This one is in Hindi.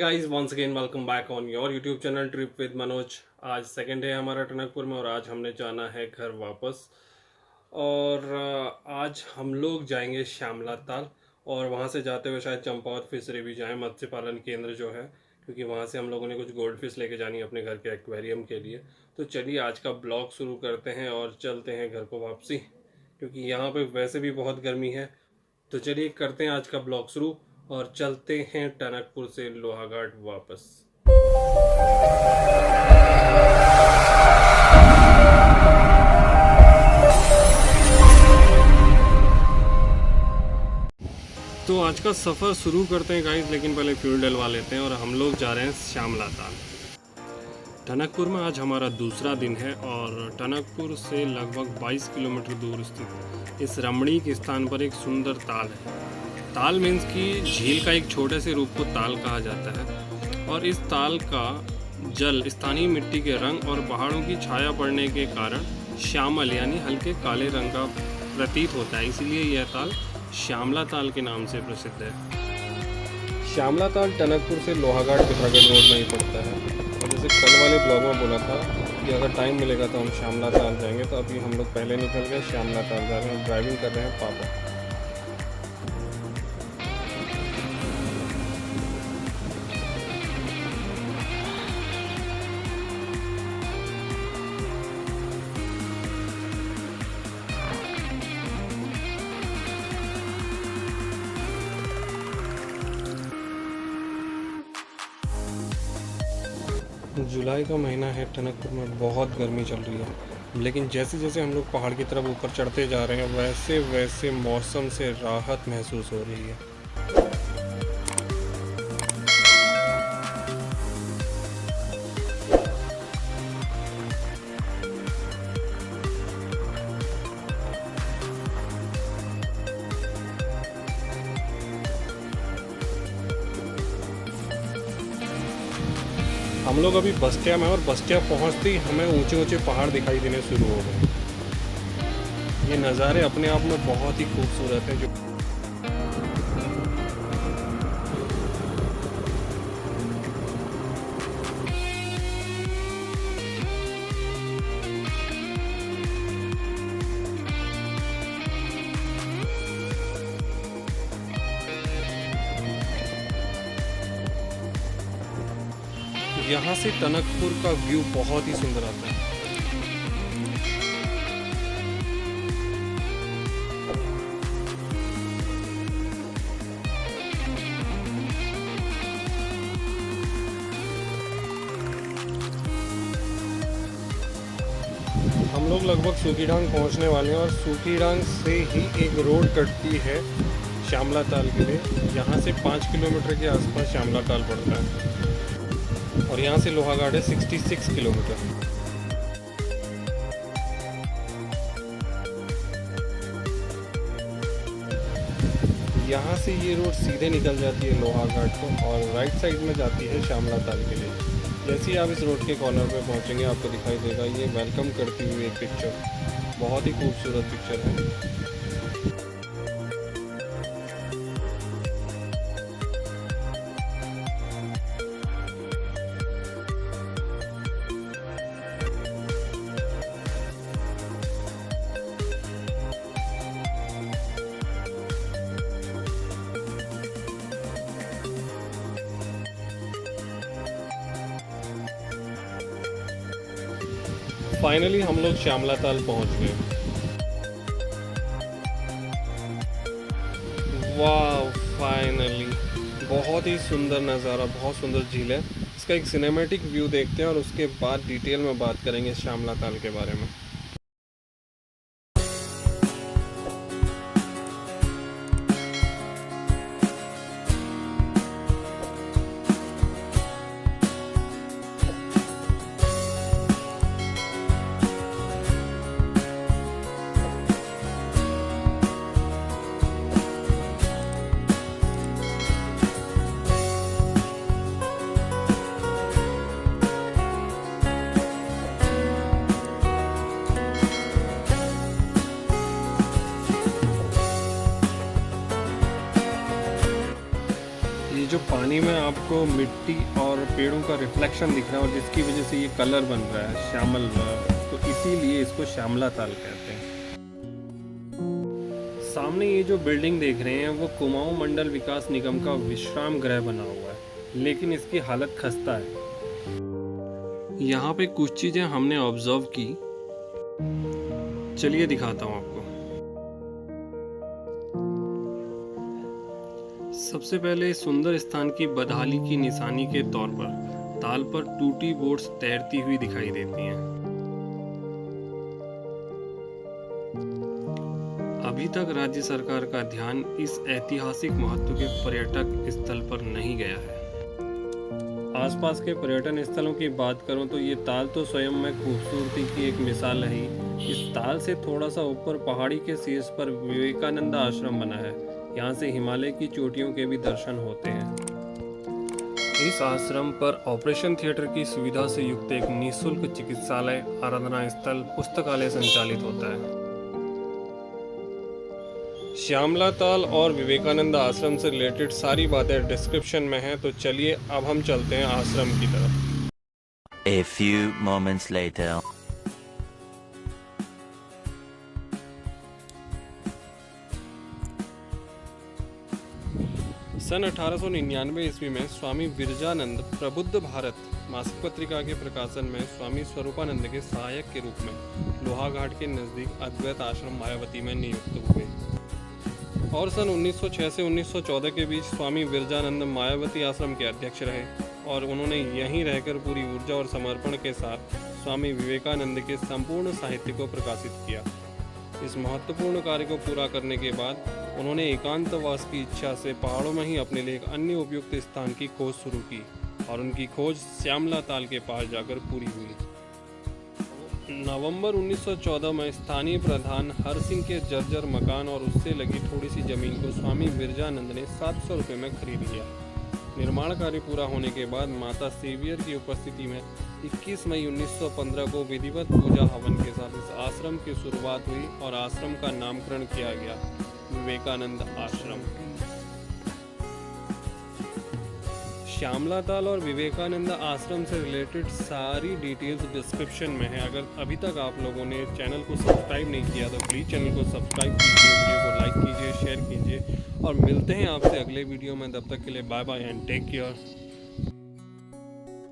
Guys, once again welcome back on your YouTube channel trip with Manoj. आज सेकंड डे है हमारा टनकपुर में और आज हमने जाना है घर वापस। और आज हम लोग जाएंगे श्यामला ताल और वहाँ से जाते हुए शायद चंपावत फिशरी भी जाएं, मत्स्य पालन केंद्र जो है, क्योंकि वहाँ से हम लोगों ने कुछ गोल्ड फिश लेके जानी है अपने घर के एक्वेरियम के लिए। तो चलिए आज का ब्लॉग शुरू करते हैं और चलते हैं घर को वापसी, क्योंकि यहाँ पे वैसे भी बहुत गर्मी है। तो चलिए करते हैं आज का ब्लॉग शुरू और चलते हैं टनकपुर से लोहाघाट वापस। तो आज का सफ़र शुरू करते हैं गाइस, लेकिन पहले फ्यूल डलवा लेते हैं और हम लोग जा रहे हैं श्यामला ताल। टनकपुर में आज हमारा दूसरा दिन है और टनकपुर से लगभग 22 किलोमीटर दूर स्थित इस रमणीक स्थान पर एक सुंदर ताल है। ताल मीन्स की झील का एक छोटे से रूप को ताल कहा जाता है और इस ताल का जल स्थानीय मिट्टी के रंग और पहाड़ों की छाया पड़ने के कारण श्यामल यानी हल्के काले रंग का प्रतीत होता है, इसीलिए यह ताल श्यामला ताल के नाम से प्रसिद्ध है। श्यामला ताल टनकपुर से लोहाघाट पिथौरागढ़ रोड में ही पड़ता है और जैसे कल वाले ब्लॉग में बोला था कि अगर टाइम मिलेगा तो हम श्यामला ताल जाएंगे, तो अभी हम लोग पहले निकल गए श्यामला ताल जा रहे हैं। ड्राइविंग कर रहे हैं पापा। जुलाई का महीना है, टनकपुर में बहुत गर्मी चल रही है, लेकिन जैसे जैसे हम लोग पहाड़ की तरफ ऊपर चढ़ते जा रहे हैं वैसे वैसे मौसम से राहत महसूस हो रही है। हम लोग अभी बस्तिया में और बस्तिया पहुंचते ही हमें ऊंचे ऊंचे पहाड़ दिखाई देने शुरू हो गए। ये नज़ारे अपने आप में बहुत ही खूबसूरत है। जो यहाँ से टनकपुर का व्यू बहुत ही सुंदर आता है। हम लोग लगभग सूखीडांग पहुँचने वाले हैं और सूखीडांग से ही एक रोड कटती है श्यामला ताल के लिए। यहाँ से 5 किलोमीटर के आसपास श्यामला ताल पड़ता है और यहाँ से लोहाघाट है 66 किलोमीटर। यहाँ से ये रोड सीधे निकल जाती है लोहाघाट को और राइट साइड में जाती है श्यामला ताल के लिए। जैसे ही आप इस रोड के कॉर्नर पे पहुँचेंगे आपको दिखाई देगा ये वेलकम करती हुई एक पिक्चर, बहुत ही खूबसूरत पिक्चर है। फाइनली हम लोग श्यामला ताल पहुंच गए। वाह, फाइनली बहुत ही सुंदर नज़ारा, बहुत सुंदर झील है। इसका एक सिनेमैटिक व्यू देखते हैं और उसके बाद डिटेल में बात करेंगे श्यामला ताल के बारे में। जो पानी में आपको मिट्टी और पेड़ों का रिफ्लेक्शन दिख रहा है और जिसकी वजह से ये कलर बन रहा है श्यामल, तो इसीलिए इसको श्यामला ताल कहते हैं। सामने ये जो बिल्डिंग देख रहे हैं वो कुमाऊं मंडल विकास निगम का विश्राम गृह बना हुआ है, लेकिन इसकी हालत खस्ता है। यहाँ पे कुछ चीज़ें हमने ऑब्जर्व की, चलिए दिखाता हूँ आपको। सबसे पहले सुंदर स्थान की बदहाली की निशानी के तौर पर ताल पर टूटी बोट्स तैरती हुई दिखाई देती हैं। अभी तक राज्य सरकार का ध्यान इस ऐतिहासिक महत्व के पर्यटक स्थल पर नहीं गया है। आसपास के पर्यटन स्थलों की बात करूं तो ये ताल तो स्वयं में खूबसूरती की एक मिसाल है। इस ताल से थोड़ा सा ऊपर पहाड़ी के शीर्ष पर विवेकानंद आश्रम बना है। यहाँ से हिमालय की चोटियों के भी दर्शन होते हैं। इस आश्रम पर ऑपरेशन थिएटर की सुविधा से युक्त एक निःशुल्क चिकित्सालय, आराधना स्थल, पुस्तकालय संचालित होता है। श्यामला ताल और विवेकानंद आश्रम से रिलेटेड सारी बातें डिस्क्रिप्शन में हैं, तो चलिए अब हम चलते हैं आश्रम की तरफ। A few moments later. सन 1899 ईस्वी में स्वामी विरजानंद प्रबुद्ध भारत मासिक पत्रिका के प्रकाशन में स्वामी स्वरूपानंद के सहायक के रूप में लोहाघाट के नज़दीक अद्वैत आश्रम मायावती में नियुक्त हुए और सन 1906 से 1914 के बीच स्वामी विरजानंद मायावती आश्रम के अध्यक्ष रहे और उन्होंने यहीं रहकर पूरी ऊर्जा और समर्पण के साथ स्वामी विवेकानंद के संपूर्ण साहित्य को प्रकाशित किया। इस महत्वपूर्ण कार्य को पूरा करने के बाद उन्होंने एकांतवास की इच्छा से पहाड़ों में ही अपने लिए एक अन्य उपयुक्त स्थान की खोज शुरू की और उनकी खोज श्यामला ताल के पास जाकर पूरी हुई। नवंबर 1914 में स्थानीय प्रधान हर सिंह के जर्जर मकान और उससे लगी थोड़ी सी जमीन को स्वामी विरजानंद ने 700 रुपये में खरीद लिया। निर्माण कार्य पूरा होने के बाद माता सेवियर की उपस्थिति में 21 मई 1915 को विधिवत पूजा हवन के साथ इस आश्रम की शुरुआत हुई और आश्रम का नामकरण किया गया विवेकानंद आश्रम। श्यामला ताल और विवेकानंद आश्रम से रिलेटेड सारी डिटेल्स डिस्क्रिप्शन में है। अगर अभी तक आप लोगों ने चैनल को सब्सक्राइब नहीं किया तो प्लीज़ चैनल को सब्सक्राइब कीजिए, वीडियो को लाइक कीजिए, शेयर कीजिए और मिलते हैं आपसे अगले वीडियो में। तब तक के लिए bye bye and take care.